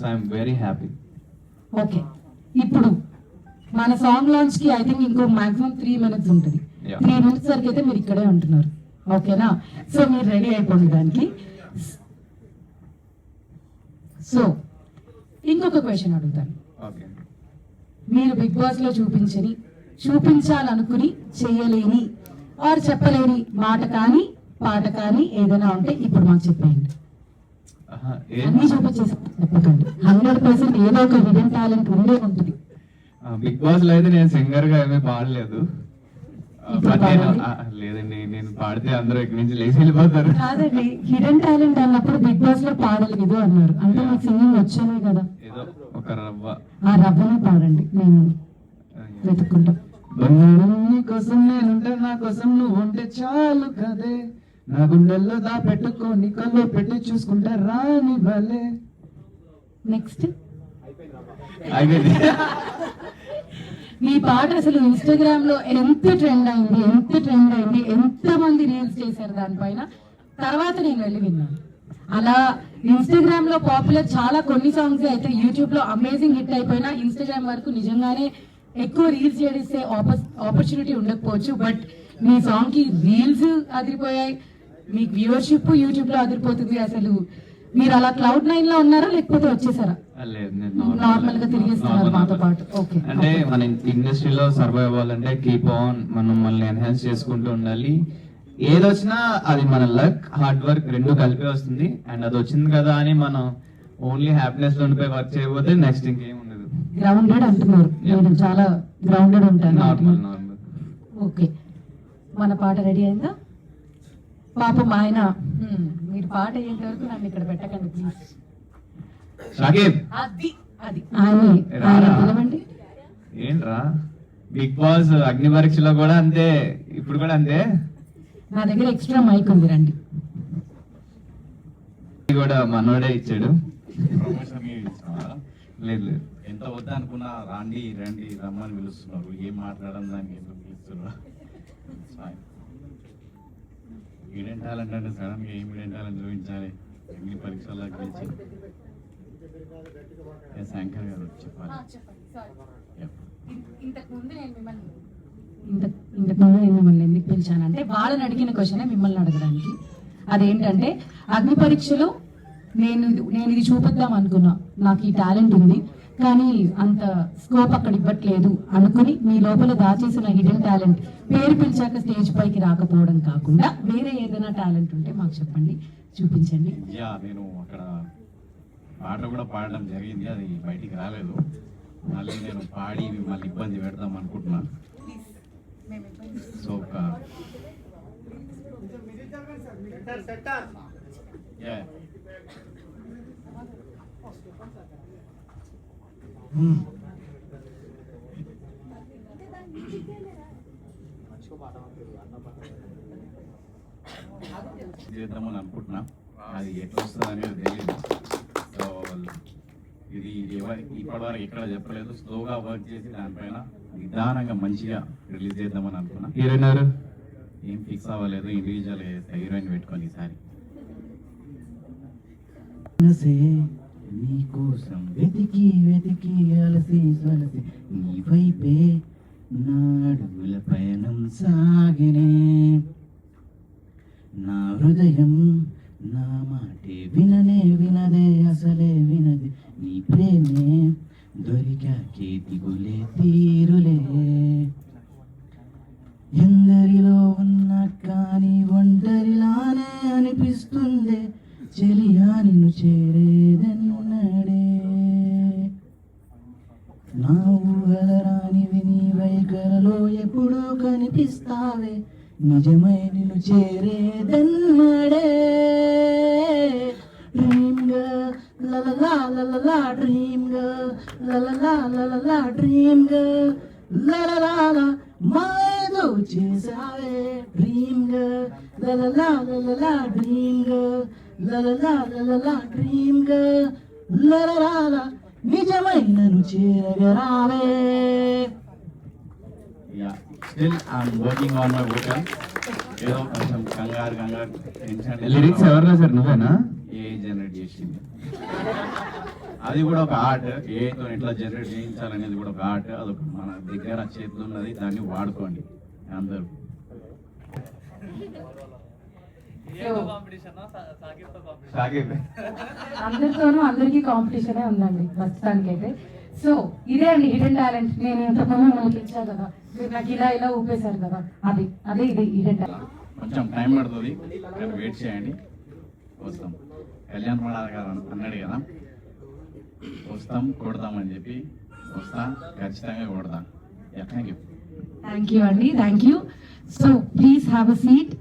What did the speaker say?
I'm very happy. Okay, ఇప్పుడు మన song launch కి ఐ థింక్ ఇంకో మాక్సిమం 3 minutes ఉంటుంది. 3 minutes వరకు అయితే మీరు ఇక్కడే ఉంటున్నారు, ఓకేనా? సో మీరు రెడీ అయిపోండి దానికి. సో ఇంకొక క్వశ్చన్ అడుగుతాను. మీరు బిగ్ బాస్ లో చూపించాలనుకుని చేయలేని ఆర్ చెప్పలేని మాట కానీ పాట కానీ ఏదైనా ఉంటే ఇప్పుడు మాకు చెప్పేయండి. అన్ని చూపించేసి చెప్పకండి. 100% ఏదో ఒక హిడెన్ టాలెంట్ ఉండే ఉంటుంది. బిగ్ బాస్ లో అయితే నేను సింగర్ గా ఏమీ పాడలేదు. లేదండి, నేను పాడితే అందరూ ఇక్కడి నుంచి లేచి వెళ్ళిపోతారు. కాదండి, హిడెన్ టాలెంట్ అన్నప్పుడు బిగ్ బాస్ లో పాడలేదు అన్నారు అంటే మీకు సింగింగ్ వచ్చానే కదా. ఏదో ఒక రవ్వ, ఆ రవ్వనే పాడండి, నేను వెతుక్కుంటా. నీ కోసం నేనుంటే, నా కోసం నువ్వు ఉంటే చాలు కదే, నా గుండెల్లో పెట్టుకొని కల్లో పెట్టి చూసుకుంటా రాని భలే. నెక్స్ట్ అయిపోయింది. మీ పాట అసలు ఇన్స్టాగ్రామ్ లో ఎంత ట్రెండ్ అయింది, ఎంత మంది రీల్స్ చేశారు దానిపైన. తర్వాత నేను వెళ్ళి విన్నాను. అలా ఇన్స్టాగ్రామ్ లో పాపులర్ చాలా కొన్ని సాంగ్స్ అయితే యూట్యూబ్ లో అమేజింగ్ హిట్ అయిపోయినా ఇన్స్టాగ్రామ్ వరకు నిజంగానే ఎక్కువ రీల్స్ చేస్తే ఆపర్చునిటీ ఉండకపోవచ్చు. బట్ మీ సాంగ్ కి రీల్స్ అదిరిపోయాయి, మీకు వ్యూవర్షిప్ యూట్యూబ్ లో అదిరిపోతుంది. అసలు మీరు అలా Cloud9 లో ఉన్నారా లేకపోతే వచ్చేసారా? నార్మల్ గా తిరిగేస్తున్నారు మాతో పాటు. ఓకే, అంటే మన ఇండస్ట్రీలో సర్వైవ్ అవ్వాలంటే కీప్ ఆన్, మనం మనల్ని ఎన్హాన్స్ చేసుకుంటూ ఉండాలి. ఏదొచ్చినా అది మన లక్, హార్డ్ వర్క్ రెండు కలిపి వస్తుంది. అండ్ అది వచ్చింది కదా అని మనం ఓన్లీ హ్యాపీనెస్ లో ఉండిపోయి వర్క్ చేయకపోతే నెక్స్ట్ ఇంకేం ఉండదు. గ్రౌండెడ్ అంటున్నారు, నేను చాలా గ్రౌండెడ్ ఉంటాను. నార్మల్. ఓకే, మన పాట రెడీ అయిందా? పాపం ఆయన మీరు పాట అయ్యేంత వరకు నన్ను ఇక్కడ పెట్టకండి ప్లీజ్. అది ఆయన పిలవండి. ఏంట్రా, బిగ్ బాస్ అగ్ని పరీక్షలో కూడా అంతే, ఇప్పుడు కూడా అంతే. నా దగ్గర ఎక్స్ట్రా మైక్ ఉంది, రండి. కూడా మనోడే ఇచ్చాడు. లేదు, ఎంత వద్ద అనుకున్నా రండి రమ్మని పిలుస్తున్నారు. ఏం మాట్లాడడం దానికి ఎందుకు పిలుస్తున్నారు? హిడెన్ టాలెంట్ అంటే సడన్ గా ఏం హిడెన్ టాలెంట్ చూపించాలి? ఎన్ని పరీక్షల్లో గెలిచి శంకర్ గారు చెప్పాలి. ఇంతకు ముందు నేను మిమ్మల్ని ఎందుకు పిలిచానంటే వాళ్ళని అడిగిన క్వశ్చనే మిమ్మల్ని అడగడానికి. అదేంటంటే అగ్ని పరీక్షలో నేను ఇది చూపిద్దాం అనుకున్నా, నాకు ఈ టాలెంట్ ఉంది కానీ అంత స్కోప్ అక్కడ ఇవ్వట్లేదు అనుకుని మీ లోపల దాచేసిన హిడెన్ టాలెంట్ పేరు పిలిచాక స్టేజ్ పైకి రాకపోవడం కాకుండా వేరే ఏదైనా టాలెంట్ ఉంటే మాకు చెప్పండి, చూపించండి. నేను అక్కడ పాట కూడా పాడడం జరిగింది, అది బయటికి రాలేదు. మళ్ళీ నేను పాడి మిమ్మల్ని ఇబ్బంది పెడదాం అనుకుంటున్నాను. సో చేద్దామని అనుకుంటున్నా, అది ఎట్లా వస్తుంది అనేది తెలియదు. సో ఇది ఇప్పటివరకు ఎక్కడ చెప్పలేదు. స్లోగా వర్క్ చేసి దానిపైన నిదానంగా మంచిగా రిలీజ్ చేద్దామని అనుకున్నా. హీరోయిన్ ఏం ఫిక్స్ అవ్వలేదు, ఇండివిజువల్ హీరోయిన్ పెట్టుకొని ఈసారి. నీకోసం వెతికి అలసి నీ వైపే నా అడుగుల పయనం సాగినే, నా హృదయం నా మాటే వినదే అసలే వినది, నీ ప్రేమే దొరికాకే దిగులే తీరులే. ఎందరిలో ఉన్నా కానీ ఒంటరిలానే అనిపిస్తుంది, చెలియా నిన్ను చేరేదన్నడే. నా ఊహల రానివి నీ వైఖరలో ఎప్పుడూ కనిపిస్తావే, నిజమై నిన్ను చేరేదన్నడే. డ్రీమ్ గర్ల్ లలలా లలలా, డ్రీమ్ గర్ల్ లలలా లలలా, డ్రీమ్ గర్ల్ లలలా మాయదో చేసావే. డ్రీమ్ గర్ల్ లలలా లలలా, డ్రీమ్ గర్ల్ లలలా లలలా, డ్రీమ్ గర్ల్ లలలా నిజమైనను చేరగరావే. Still I'm working on my vocal. ఏదో కొంచెం కంగారు టెన్షన్. లిరిక్స్ ఎవరు రాశారు, నువ్వేనా? ఏ జనరేట్ చేసింది. అది కూడా ఒక ఆర్ట్, ఏతో ఎట్లా జనరేట్ చేయించాలనేది కూడా ఒక ఆర్ట్. అదొక మన దగ్గర చేతులు ఉన్నది, దాన్ని వాడుకోండి అందరూ. సాగిపోయి అందరితోనూ అందరికీ కాంపిటీషనే ఉందండి ప్రస్తుతానికి అయితే. సో ఇదే అండి హిడెన్ టాలెంట్. నేను ఇంతకుముందు మనకి ఇచ్చా కదా, మీరు నాకు ఇలా ఊపేశారు కదా, అదే ఇది హిడెన్ టాలెంట్. కొంచెం టైం పడుతుంది, కానీ వెయిట్ చేయండి, వస్తాం. కళ్యాణ్ పడాలి కదా అన్నాడు కదా, వస్తాం కొడతామని చెప్పి వస్తా, ఖచ్చితంగా కొడతాం. Thank you. థ్యాంక్ యూ అండి, thank you. So please have a seat.